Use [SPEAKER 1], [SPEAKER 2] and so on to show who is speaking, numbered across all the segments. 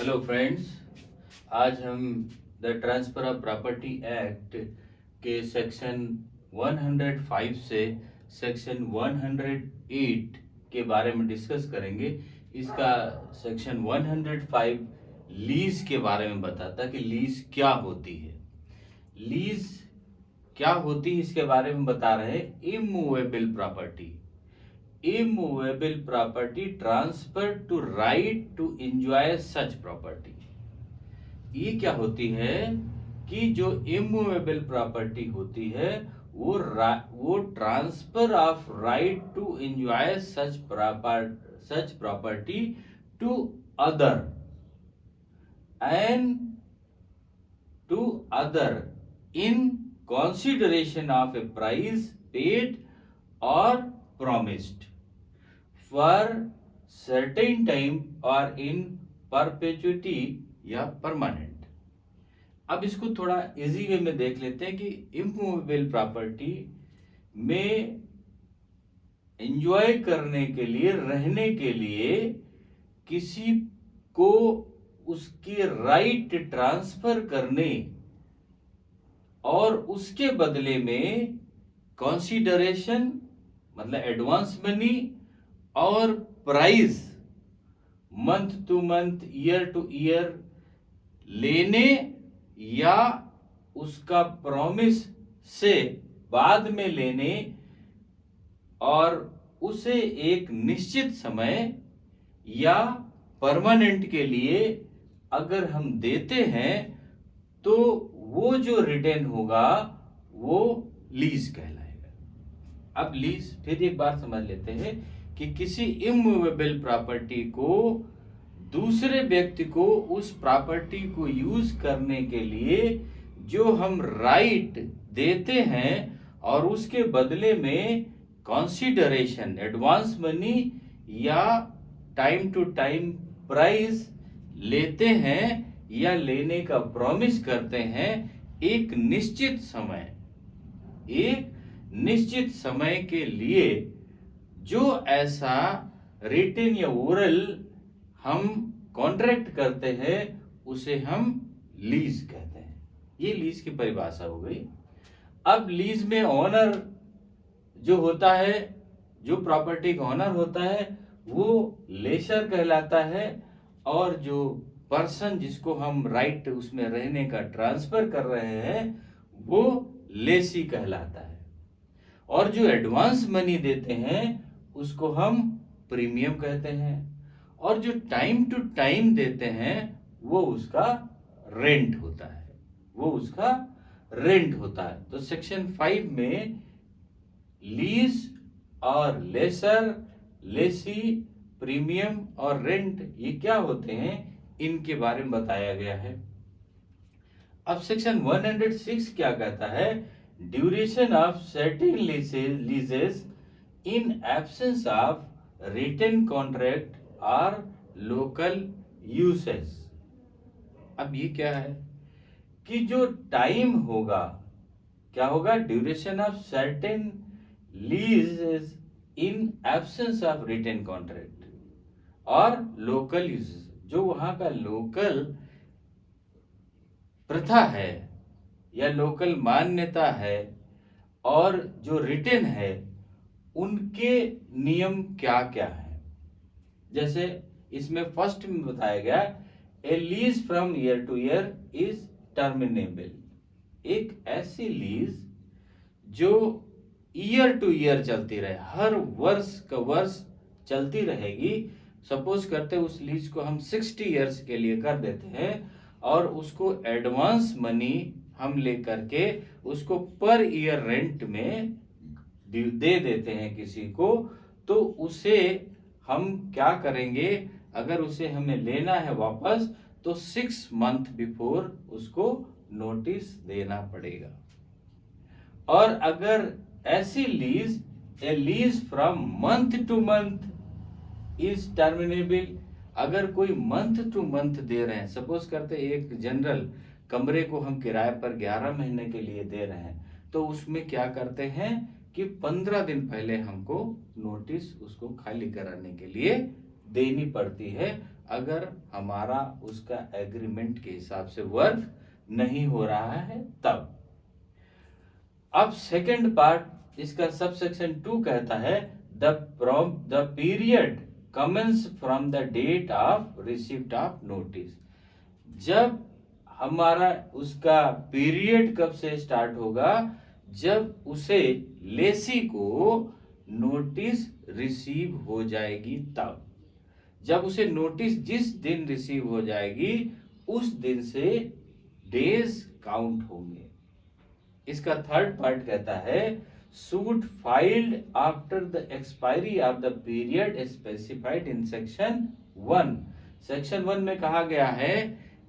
[SPEAKER 1] Hello friends, आज हम the transfer of property act के सेक्शन 105 से सेक्शन 108 के बारे में डिस्कस करेंगे। इसका सेक्शन 105 लीज के बारे में बताता है कि लीज क्या होती है। लीज क्या होती है इसके बारे में बता रहे हैं। Immovable property, immovable property transferred to right to enjoy such property। ये क्या होती है कि जो immovable प्रॉपर्टी होती है वो transfer of right to enjoy such property to other and to other in consideration of a price paid or promised for certain time or in perpetuity या permanent। अब इसको थोड़ा इजी वे में देख लेते हैं कि इमूवेबल प्रॉपर्टी में एंजॉय करने के लिए, रहने के लिए किसी को उसके राइट ट्रांसफर करने और उसके बदले में कंसीडरेशन मतलब एडवांस मनी और price month to month, year to year लेने या उसका प्रॉमिस से बाद में लेने और उसे एक निश्चित समय या परमानेंट के लिए अगर हम देते हैं तो वो जो रिटर्न होगा वो लीज कहलाएगा। अब लीज फिर एक बार समझ लेते हैं कि किसी इमूवेबल प्रॉपर्टी को दूसरे व्यक्ति को उस प्रॉपर्टी को यूज करने के लिए जो हम राइट देते हैं और उसके बदले में कंसीडरेशन, एडवांस मनी या टाइम टू टाइम प्राइस लेते हैं या लेने का प्रॉमिस करते हैं एक निश्चित समय के लिए, जो ऐसा रिटन या ओरल हम कॉन्ट्रैक्ट करते हैं उसे हम लीज कहते हैं। ये लीज की परिभाषा हो गई। अब लीज में ओनर जो होता है, जो प्रॉपर्टी का ओनर होता है वो लेसर कहलाता है और जो पर्सन जिसको हम राइट उसमें रहने का ट्रांसफर कर रहे हैं वो लेसी कहलाता है। और जो एडवांस मनी देते हैं उसको हम प्रीमियम कहते हैं और जो टाइम टू टाइम देते हैं वो उसका रेंट होता है। तो सेक्शन 5 में लीज और लेसर, लेसी, प्रीमियम और रेंट ये क्या होते हैं इनके बारे में बताया गया है। अब सेक्शन 106 क्या कहता है? Duration of certain leases in absence of written contract और लोकल यूसेज। अब ये क्या है कि जो टाइम होगा, क्या होगा? Duration of certain leases in absence of written contract और लोकल यूसेज। जो वहां का लोकल प्रथा है या लोकल मान्यता है और जो रिटन है उनके नियम क्या क्या है। जैसे इसमें फर्स्ट में बताया गया a lease from year to year is terminable. एक ऐसी लीज जो ईयर टू ईयर चलती रहे, हर वर्ष का वर्ष चलती रहेगी। सपोज करते उस लीज को हम 60 इयर्स के लिए कर देते हैं और उसको एडवांस मनी हम लेकर के उसको पर ईयर रेंट में दे देते हैं किसी को, तो उसे हम क्या करेंगे? अगर उसे हमें लेना है वापस तो 6 मंथ बिफोर उसको नोटिस देना पड़ेगा। और अगर ऐसी lease, A lease from month to month is terminable, अगर कोई मंथ टू मंथ दे रहे हैं, सपोज करते एक जनरल कमरे को हम किराए पर 11 महीने के लिए दे रहे हैं, तो उसमें क्या करते हैं कि 15 दिन पहले हमको नोटिस उसको खाली कराने के लिए देनी पड़ती है अगर हमारा उसका एग्रीमेंट के हिसाब से वर्क नहीं हो रहा है तब। अब सेकंड पार्ट इसका सबसेक्शन 2 कहता है the period commence from the date of receipt of notice. जब हमारा उसका पीरियड कब से स्टार्ट होगा, जब उसे लेसी को नोटिस रिसीव हो जाएगी तब। जब उसे नोटिस जिस दिन रिसीव हो जाएगी उस दिन से डेज काउंट होंगे। इसका थर्ड पार्ट कहता है suit filed after the expiry of the period specified in section 1। Section 1 में कहा गया है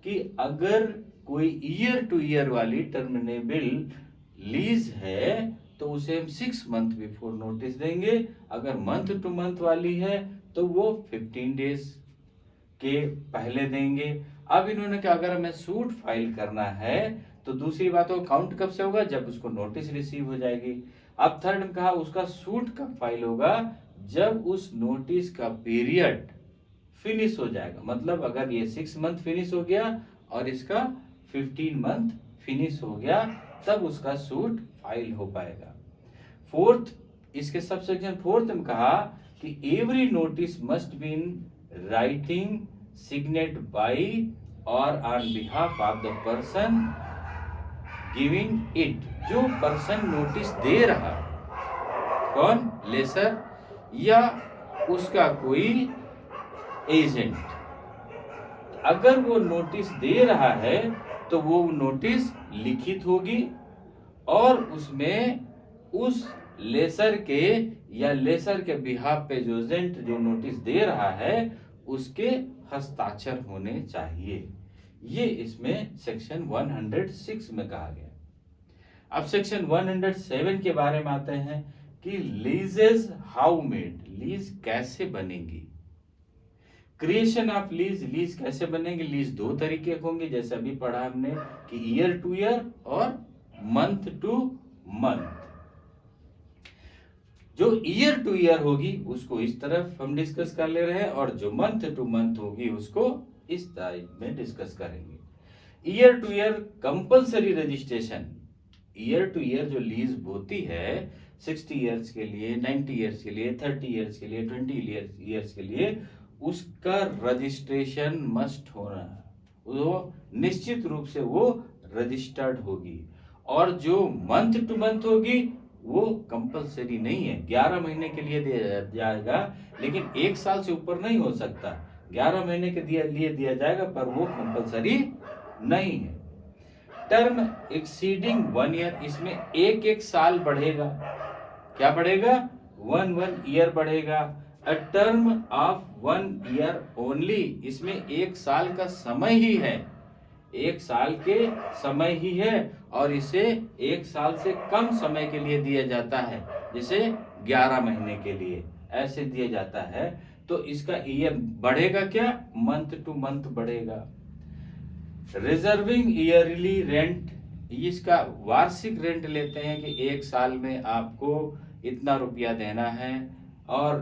[SPEAKER 1] कि अगर कोई ईयर टू ईयर वाली टर्मिनेबल लीज है तो उसे हम 6 मंथ बिफोर नोटिस देंगे। अगर मंथ टू मंथ वाली है तो वो 15 डेज के पहले देंगे। अब इन्होंने कहा अगर हमें सूट फाइल करना है तो दूसरी बात हो काउंट कब से होगा, जब उसको नोटिस रिसीव हो जाएगी। अब थर्ड में कहा उसका सूट कब फाइल होगा, जब उस नोटिस का पीरियड फिनिश हो जाएगा। मतलब अगर ये 6 मंथ फिनिश हो गया और इसका 15 मंथ फिनिश हो गया तब उसका सूट फाइल हो पाएगा। फोर्थ, इसके सबसेक्शन 4 में कहा कि every notice must be in writing signed by और on behalf of the person giving it. जो पर्सन नोटिस दे रहा, कौन, लेसर या उसका कोई एजेंट, अगर वो नोटिस दे रहा है तो वो नोटिस लिखित होगी और उसमें उस लेसर के या लेसर के बिहाफ पे जो एजेंट जो नोटिस दे रहा है उसके हस्ताक्षर होने चाहिए। ये इसमें सेक्शन 106 में कहा गया। अब सेक्शन 107 के बारे में आते हैं कि लीजेस हाउ मेड, लीज कैसे बनेगी। क्रिएशन ऑफ लीज, लीज कैसे बनेगी। लीज दो तरीके होंगे जैसे अभी पढ़ा हमने कि ईयर टू ईयर और मंथ टू मंथ। जो ईयर टू ईयर होगी उसको इस तरफ हम डिस्कस कर ले रहे हैं और जो मंथ टू मंथ होगी उसको इस टाइप में डिस्कस करेंगे। Year to year compulsory registration, year to year जो लीज होती है 60 ईयर्स के लिए, 90 ईयर्स के लिए, 30 ईयर्स के लिए, 20 ईयर्स के लिए, उसका रजिस्ट्रेशन मस्ट होना, वो निश्चित रूप से वो रजिस्टर्ड होगी। और जो मंथ टू मंथ होगी वो कंपलसरी नहीं है, 11 महीने के लिए दिया जाएगा लेकिन 1 साल से ऊपर नहीं हो सकता। 11 महीने के लिए दिया जाएगा पर वो कंपलसरी नहीं है। टर्म एक्सीडिंग 1 ईयर, इसमें एक साल बढ़ेगा। क्या बढ़ेगा, 1 ईयर बढ़ेगा। A term of 1 year only, इसमें 1 साल का समय ही है, 1 साल के समय ही है और इसे 1 साल से कम समय के लिए दिया जाता है, जैसे 11 महीने के लिए ऐसे दिया जाता है। तो इसका ईयर बढ़ेगा क्या, मंथ टू मंथ बढ़ेगा। रिजर्विंग ईयरली रेंट, इसका वार्षिक रेंट लेते हैं कि 1 साल में आपको इतना रुपया देना है और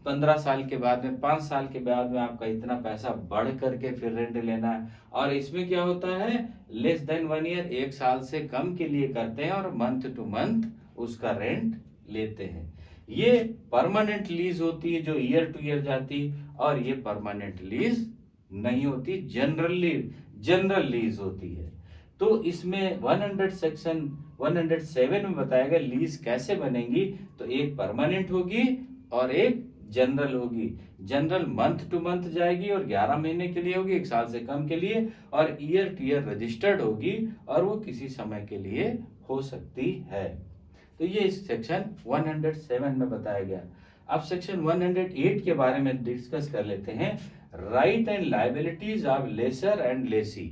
[SPEAKER 1] 15 साल के बाद में, 5 साल के बाद में आपका इतना पैसा बढ़ करके फिर रेंट लेना है। और इसमें क्या होता है, लेस देन 1 ईयर, 1 साल से कम के लिए करते हैं और मंथ टू मंथ उसका रेंट लेते हैं। ये परमानेंट लीज होती है जो ईयर टू ईयर जाती, और ये परमानेंट लीज नहीं होती, जनरल लीज होती है। तो इसमें 100 सेक्शन 107 में बताया गया लीज कैसे बनेगी। तो एक परमानेंट होगी और एक जनरल होगी। जनरल मंथ टू मंथ जाएगी और 11 महीने के लिए होगी, 1 साल से कम के लिए, और ईयर टू ईयर रजिस्टर्ड होगी और वो किसी समय के लिए हो सकती है। तो ये इस सेक्शन 107 में बताया गया। अब सेक्शन 108 के बारे में डिस्कस कर लेते हैं। Right and liabilities of lessor and lessee,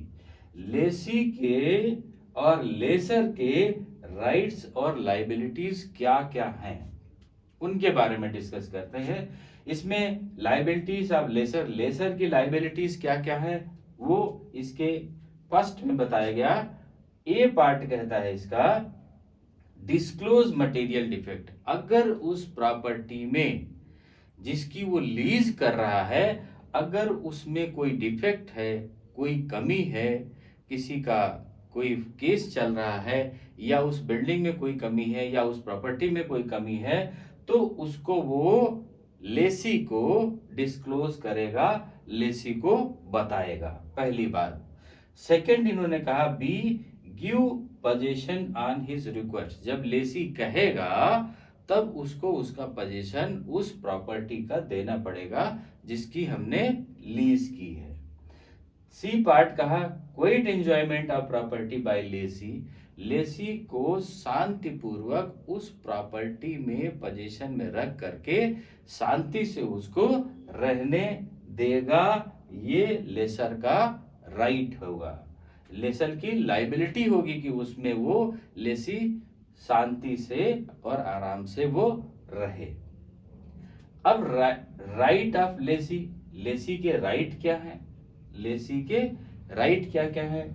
[SPEAKER 1] lessee के और लेसर के राइट्स और लायबिलिटीज क्या क्या हैं उनके बारे में डिस्कस करते हैं। इसमें लायबिलिटीज ऑफ लेसर, लेसर की लायबिलिटीज क्या क्या है वो इसके फर्स्ट में बताया गया। ए पार्ट कहता है इसका डिस्क्लोज मटेरियल डिफेक्ट, अगर उस प्रॉपर्टी में जिसकी वो लीज कर रहा है अगर उसमें कोई डिफेक्ट है, कोई कमी है, किसी का कोई केस चल रहा है, या उस बिल्डिंग में कोई कमी है, या उस प्रॉपर्टी में कोई कमी है, तो उसको वो लेसी को डिस्क्लोज करेगा, लेसी को बताएगा। पहली बात। सेकंड इन्होंने कहा B give position on his request. जब लेसी कहेगा तब उसको उसका पोजीशन उस प्रॉपर्टी का देना पड़ेगा जिसकी हमने लीज की है। सी पार्ट कहा quiet enjoyment of property by lessee. Lessee को शांतिपूर्वक उस प्रॉपर्टी में पोजीशन में रख करके शांति से उसको रहने देगा। ये लेसर का राइट होगा, लेसर की लाइबिलिटी होगी कि उसमें वो लेसी शांति से और आराम से वो रहे। अब राइट ऑफ लेसी, लेसी के राइट क्या है, लेसी के राइट क्या क्या है।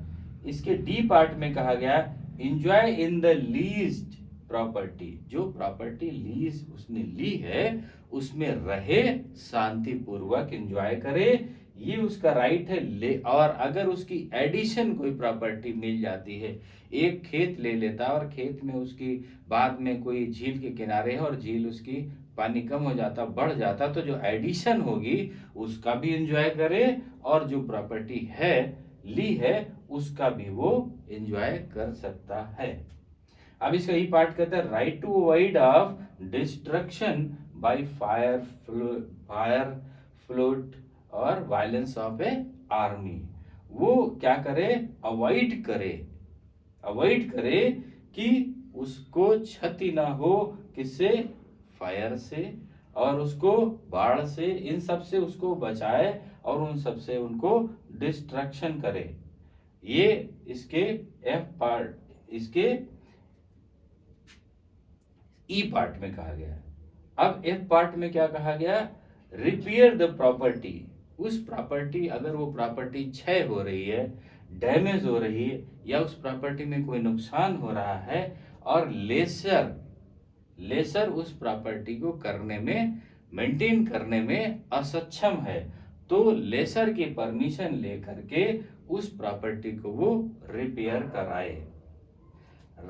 [SPEAKER 1] इसके डी पार्ट में कहा गया enjoy in the leased property. जो प्रॉपर्टी लीज उसने ली है उसमें रहे, शांति पूर्वक एंजॉय करे, ये उसका राइट है। और अगर उसकी एडिशन कोई प्रॉपर्टी मिल जाती है, एक खेत ले लेता और खेत में उसकी बाद में कोई झील के किनारे है और झील उसकी पानी कम हो जाता, बढ़ जाता, तो जो एडिशन होगी उसका भी एंजॉय करे, और जो प्रॉपर्टी है ली है उसका भी वो एंजॉय कर सकता है। अब इसका ई पार्ट कहता है right to avoid of destruction by fire, flood और वायलेंस ऑफ ए आर्मी। वो क्या करे, अवॉइड करे, अवॉइड करे कि उसको क्षति ना हो, किससे, फायर से, और उसको बाढ़ से, इन सब से उसको बचाए और उन सब से उनको डिस्ट्रक्शन करे। ये इसके एफ पार्ट, इसके ई पार्ट में कहा गया है। अब एफ पार्ट में क्या कहा गया, रिपेयर द प्रॉपर्टी। उस प्रॉपर्टी, अगर वो प्रॉपर्टी क्षय हो रही है, डैमेज हो रही है, या उस प्रॉपर्टी में कोई नुकसान हो रहा है और लेसर उस प्रॉपर्टी को करने में, मेंटेन करने में असक्षम है, तो लेसर की परमिशन लेकर के उस प्रॉपर्टी को वो रिपेयर कराए।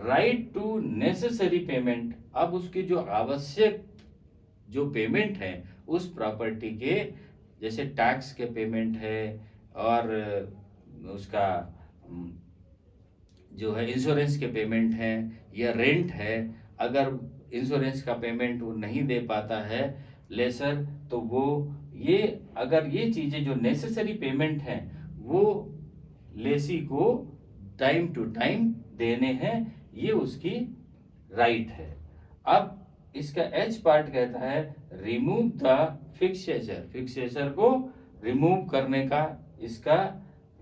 [SPEAKER 1] Right to necessary payment. अब उसकी जो आवश्यक जो पेमेंट है उस प्रॉपर्टी के, जैसे टैक्स के पेमेंट है और उसका जो है इंश्योरेंस के पेमेंट है या रेंट है, अगर इंश्योरेंस का पेमेंट वो नहीं दे पाता है लेसर, तो वो ये, अगर ये चीजें जो नेसेसरी पेमेंट हैं वो लेसी को टाइम टू टाइम देने हैं, ये उसकी राइट है। अब इसका एच पार्ट कहता है रिमूव द फिक्सेचर। फिक्सेचर को रिमूव करने का इसका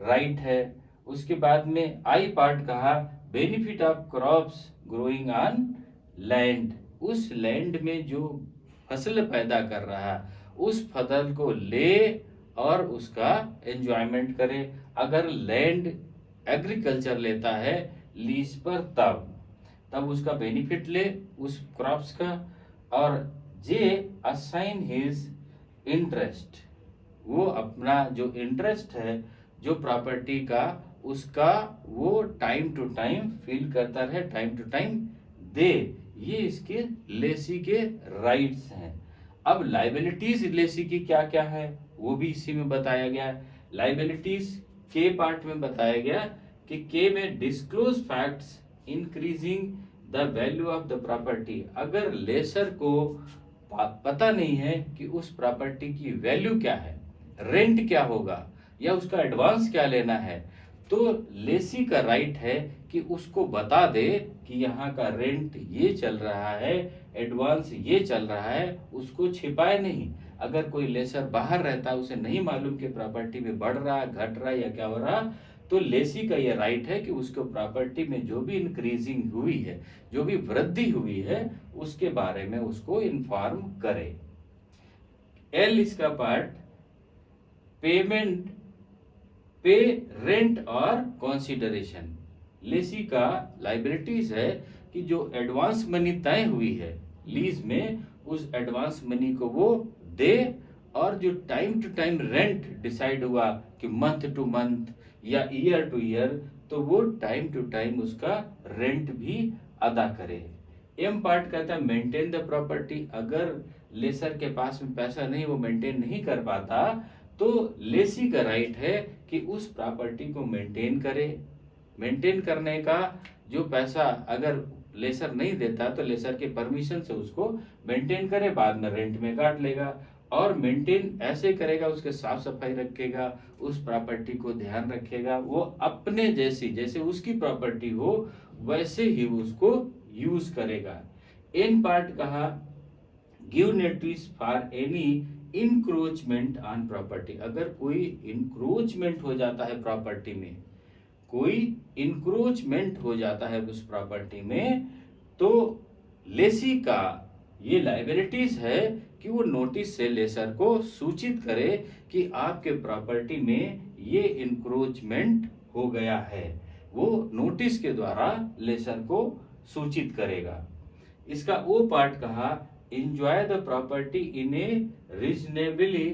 [SPEAKER 1] राइट है। उसके बाद में आई पार्ट कहा benefit of crops growing on land. उस लैंड में जो फसल पैदा कर रहा है उस फसल को ले और उसका एंजॉयमेंट करे। अगर लैंड एग्रीकल्चर लेता है लीज पर, तब उसका बेनिफिट ले उस क्रॉप्स का। और जे असाइन हिज इंटरेस्ट, वो अपना जो इंटरेस्ट है जो प्रॉपर्टी का उसका वो टाइम टू टाइम फील करता रहे, टाइम टू टाइम दे। ये इसके लेसी के राइट्स हैं। अब लाइबिलिटीज लेसी की क्या क्या है वो भी इसी में बताया गया है। लाइबिलिटीज के पार्ट में बताया गया कि के में disclose facts increasing the value of the property. अगर लेसर को पता नहीं है कि उस प्रॉपर्टी की वैल्यू क्या है, रेंट क्या होगा या उसका एडवांस क्या लेना है, तो लेसी का राइट है कि उसको बता दे कि यहाँ का रेंट ये चल रहा है, एडवांस ये चल रहा है, उसको छिपाए नहीं। अगर कोई लेसर बाहर रहता है, उसे नहीं मालूम कि प्रॉपर्टी में बढ़ रहा, घट रहा या क्या हो रहा, तो लेसी का ये राइट है कि उसको प्रॉपर्टी में जो भी इंक्रीजिंग हुई है, जो भी वृद्धि हुई है, उसके बारे में उसको इन्फॉर्म करे। एल इसका पार्ट पेमेंट, पे रेंट और कॉन्सिडरेशन। लेसी का लाइबिलिटीज है कि जो एडवांस मनी तय हुई है लीज में, उस एडवांस मनी को वो दे और जो time to time rent decide हुआ कि मंथ टू मंथ या ईयर टू ईयर, तो वो टाइम टू टाइम उसका रेंट भी अदा करे। एम पार्ट कहता है मेंटेन द प्रॉपर्टी। अगर लेसर के पास में पैसा नहीं, वो मेंटेन नहीं कर पाता, तो लेसी का राइट है कि उस प्रॉपर्टी को मेंटेन करे। मेंटेन करने का जो पैसा अगर लेसर नहीं देता तो लेसर के परमिशन से उसको मेंटेन करे, बाद में रेंट में काट लेगा। और मेंटेन ऐसे करेगा, उसके साफ सफाई रखेगा, उस प्रॉपर्टी को ध्यान रखेगा, वो अपने जैसी जैसे उसकी प्रॉपर्टी हो वैसे ही उसको यूज करेगा। इन पार्ट कहा give notice for any encroachment on property. अगर कोई इंक्रोचमेंट हो जाता है प्रॉपर्टी में, कोई इंक्रोचमेंट हो जाता है उस प्रॉपर्टी में, तो लेसी का ये लाइबिलिटीज है कि वो नोटिस से लेसर को सूचित करे कि आपके प्रॉपर्टी में ये इंक्रोचमेंट हो गया है। वो नोटिस के द्वारा लेसर को सूचित करेगा। इसका ओ पार्ट कहा enjoy the property in a reasonably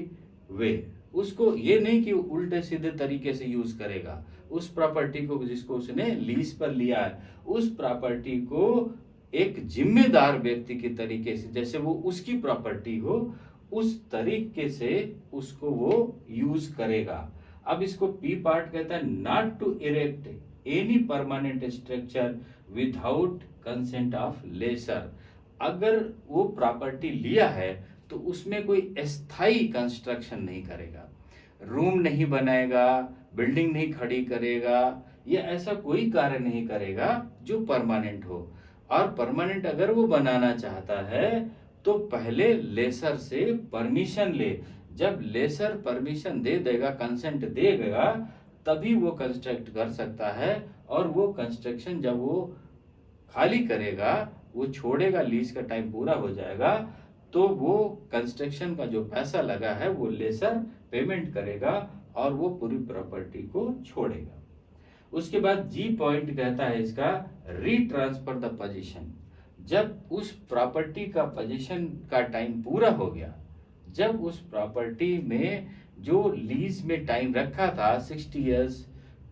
[SPEAKER 1] way. उसको ये नहीं कि उल्टे सीधे तरीके से यूज करेगा उस प्रॉपर्टी को जिसको उसने लीज पर लिया है, उस प्रॉपर्टी को एक जिम्मेदार व्यक्ति के तरीके से, जैसे वो उसकी प्रॉपर्टी हो उस तरीके से उसको वो यूज करेगा। अब इसको पी पार्ट कहता है not to erect any permanent structure without consent of lessor. अगर वो प्रॉपर्टी लिया है तो उसमें कोई अस्थाई कंस्ट्रक्शन नहीं करेगा, रूम नहीं बनाएगा, बिल्डिंग नहीं खड़ी करेगा, या ऐसा कोई कार्य नहीं करेगा जो परमानेंट हो। और परमानेंट अगर वो बनाना चाहता है तो पहले लेसर से परमिशन ले। जब लेसर परमिशन दे देगा, कंसेंट दे देगा, तभी वो कंस्ट्रक्ट कर सकता है। और वो कंस्ट्रक्शन जब वो खाली करेगा, वो छोड़ेगा, लीज का टाइम पूरा हो जाएगा, तो वो कंस्ट्रक्शन का जो पैसा लगा है वो लेसर पेमेंट करेगा और वो पूरी प्रॉपर्टी को छोड़ेगा। उसके बाद जी पॉइंट कहता है इसका रीट्रांसफर द पोजीशन। जब उस प्रॉपर्टी का पोजीशन का टाइम पूरा हो गया, जब उस प्रॉपर्टी में जो लीज में टाइम रखा था 60 इयर्स,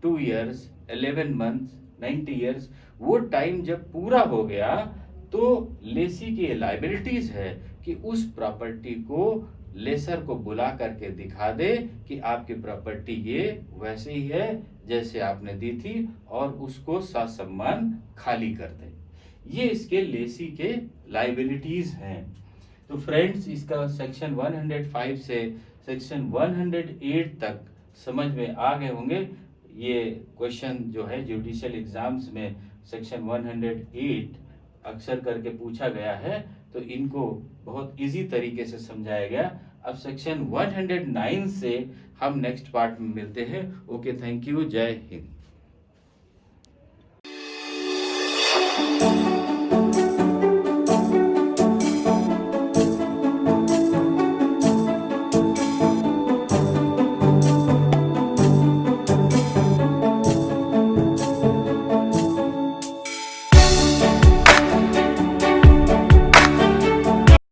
[SPEAKER 1] 2 इयर्स, 11 मंथ्स, 90 इयर्स, वो टाइम जब पूरा हो गया, तो लेसी की लाइबिलिटीज है कि उस प्रॉपर्टी को लेसर को बुला करके दिखा दे कि आपकी प्रॉपर्टी ये वैसे ही है जैसे आपने दी थी, और उसको ससम्मान खाली कर दे। ये इसके लेसी के लाइबिलिटीज हैं। तो फ्रेंड्स, इसका सेक्शन 105 से सेक्शन 108 तक समझ में आ गए होंगे। ये क्वेश्चन जो है जुडिशियल एग्जाम्स में सेक्शन 108 अक्सर करके पूछा गया है, तो इनको बहुत इजी तरीके से समझाया गया। अब सेक्शन 109 से हम नेक्स्ट पार्ट में मिलते हैं। ओके, थैंक यू, जय हिंद।